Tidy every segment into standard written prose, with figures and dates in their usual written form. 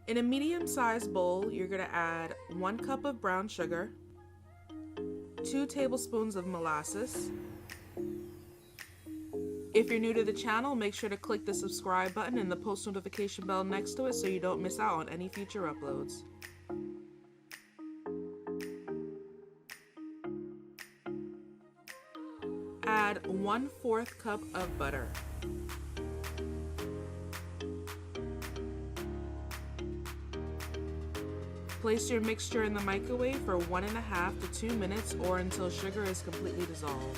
In a medium-sized bowl, you're going to add 1 cup of brown sugar, 2 tablespoons of molasses. If you're new to the channel, make sure to click the subscribe button and the post notification bell next to it so you don't miss out on any future uploads. Add 1/4 cup of butter. Place your mixture in the microwave for 1.5 to 2 minutes or until sugar is completely dissolved.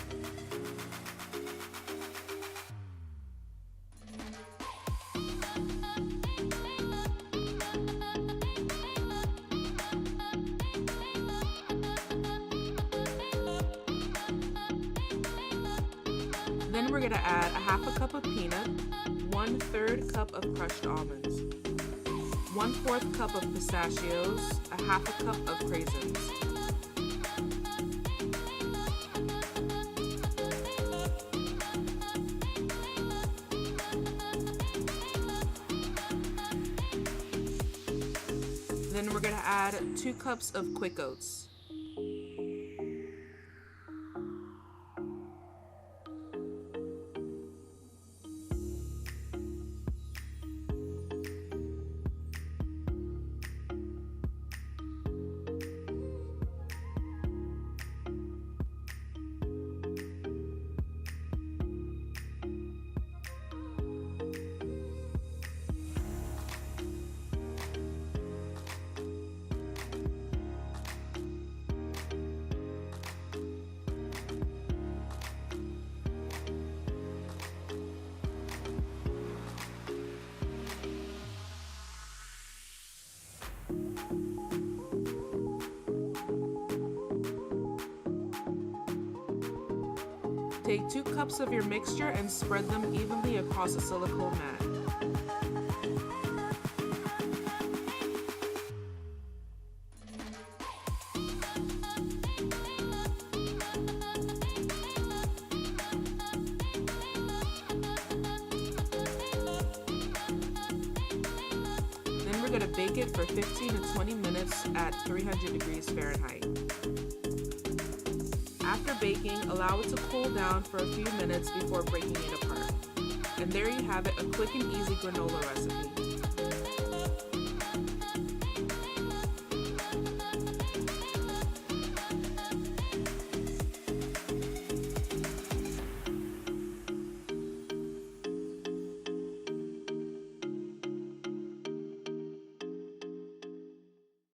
Then we're going to add 1/2 cup of peanut, 1/3 cup of crushed almonds, 1/4 cup of pistachios, 1/2 cup of raisins. Then we're going to add 2 cups of quick oats. Take 2 cups of your mixture and spread them evenly across a silicone mat. Then we're going to bake it for 15 to 20 minutes at 300 degrees Fahrenheit. After baking, allow it to cool down for a few minutes before breaking it apart. And there you have it, a quick and easy granola recipe.